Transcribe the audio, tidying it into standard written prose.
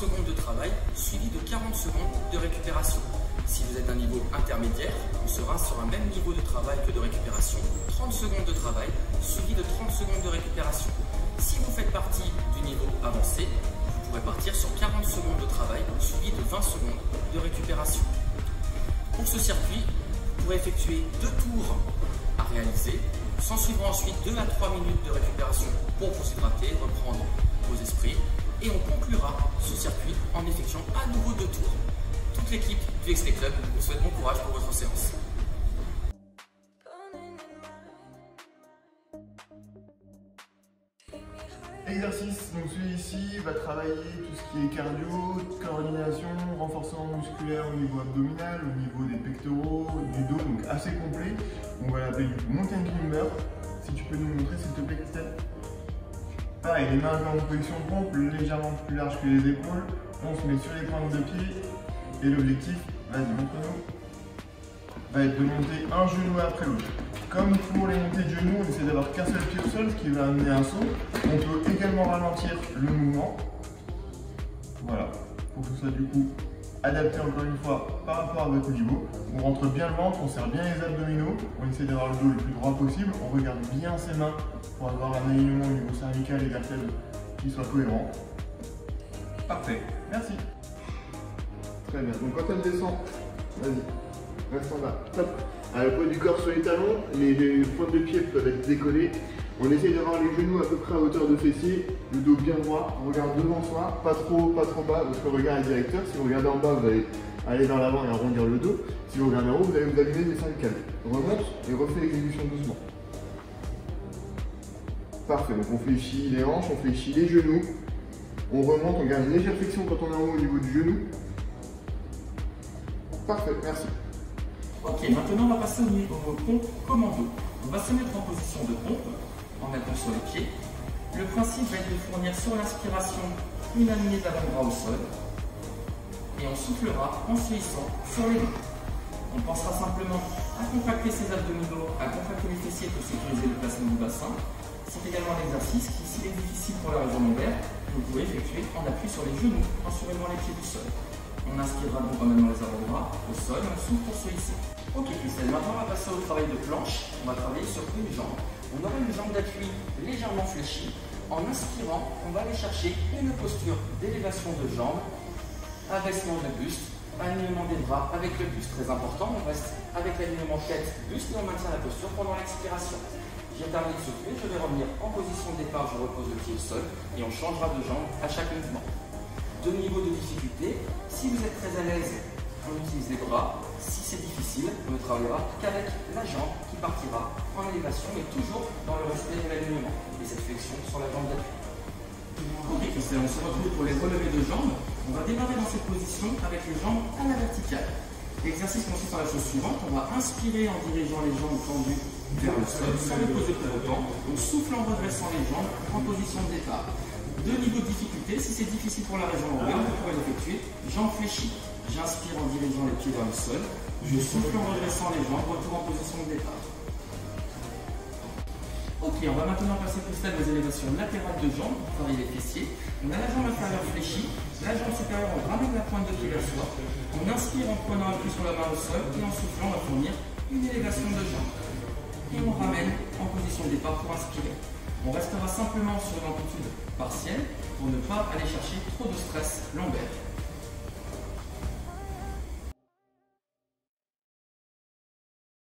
secondes de travail suivi de 40 secondes de récupération. Si vous êtes d'un niveau intermédiaire, on sera sur un même niveau de travail que de récupération, 30 secondes de travail suivi de 30 secondes de récupération. Si vous faites partie du niveau avancé, vous pourrez partir sur 40 secondes de travail suivi de 20 secondes de récupération. Pour ce circuit, vous pourrez effectuer 2 tours à réaliser, s'en suivront ensuite 2 à 3 minutes de récupération pour vous hydrater, reprendre vos esprits, et on conclura ce circuit en effectuant à nouveau 2 tours. Toute l'équipe du XP Club vous souhaite bon courage pour votre séance. Exercice, donc celui-ci va travailler tout ce qui est cardio, coordination, renforcement musculaire au niveau abdominal, au niveau des pectoraux, du dos, donc assez complet. On va l'appeler du mountain climber. Si tu peux nous montrer s'il te plaît, Christelle. Pareil, les mains en position de pompe, légèrement plus large que les épaules. On se met sur les pointes de pied et l'objectif, vas-y montre-nous, va être de monter un genou après l'autre. Comme pour les montées de genoux, on essaie d'avoir qu'un seul pied au sol, ce qui va amener un saut. On peut également ralentir le mouvement. Voilà, pour que ce soit du coup adapté encore une fois par rapport à votre niveau. On rentre bien le ventre, on serre bien les abdominaux, on essaie d'avoir le dos le plus droit possible, on regarde bien ses mains pour avoir un alignement au niveau cervical et vertèbre qui soit cohérent. Parfait, merci. Très bien, donc quand elle descend, vas-y, reste en bas, top. À le poids du corps sur les talons, les pointes de pied peuvent être décollées. On essaye d'avoir les genoux à peu près à hauteur de fessier, le dos bien droit, on regarde devant soi, pas trop bas, parce que le regard est directeur. Si vous regardez en bas, vous allez aller vers l'avant et arrondir le dos. Si vous regardez en haut, vous allez vous aligner les cervicales. Remonte et refait l'exécution doucement. Parfait, donc on fléchit les hanches, on fléchit les genoux. On remonte, on garde une légère flexion quand on est en haut au niveau du genou. Parfait, merci. Ok, maintenant on va passer au niveau pompe commando. On va se mettre en position de pompe en mettant sur les pieds. Le principe va être de fournir sur l'inspiration une alignée d'avant-bras au sol et on soufflera en se hissant sur les mains. On pensera simplement à contracter ses abdominaux, à contracter les fessiers pour sécuriser le placement du bassin. C'est également un exercice qui, s'il est difficile pour la région lombaire, vous pouvez effectuer en appui sur les genoux en surélevant les pieds du sol. On inspirera donc en amenant les avant-bras au sol et on souffle pour se hisser. Ok Christelle, maintenant on va passer au travail de planche. On va travailler sur une jambe. On aura une jambe d'appui légèrement fléchie. En inspirant, on va aller chercher une posture d'élévation de jambe, abaissement de buste, alignement des bras avec le buste. Très important, on reste avec l'alignement tête-buste et on maintient la posture pendant l'expiration. J'ai terminé de souffler, je vais revenir en position de départ, je repose le pied au sol et on changera de jambe à chaque mouvement. 2 niveaux de difficulté. Si vous êtes très à l'aise, on utilise les bras. Si c'est difficile, on ne travaillera qu'avec la jambe qui partira en élévation, mais toujours dans le respect de l'alignement et cette flexion sur la jambe d'appui. Ok Christelle, on se retrouve pour les relevés de jambes. On va démarrer dans cette position avec les jambes à la verticale. L'exercice consiste en la chose suivante. On va inspirer en dirigeant les jambes tendues vers le sol, sans les poser pour autant. On souffle en redressant les jambes en position de départ. 2 niveaux de difficulté. Si c'est difficile pour la région lombaire, vous pourrez l'effectuer jambes fléchies. J'inspire en dirigeant les pieds vers le sol. Je souffle en redressant les jambes, retour en position de départ. Ok, on va maintenant passer pour ça des élévations latérales de jambes pour travailler les fessiers. On a la jambe inférieure fléchie, la jambe supérieure, on ramène la pointe de pied vers soi. On inspire en prenant appui sur la main au sol et en soufflant, on va fournir une élévation de jambes. Et on ramène en position de départ pour inspirer. On restera simplement sur une amplitude partielle pour ne pas aller chercher trop de stress lombaire.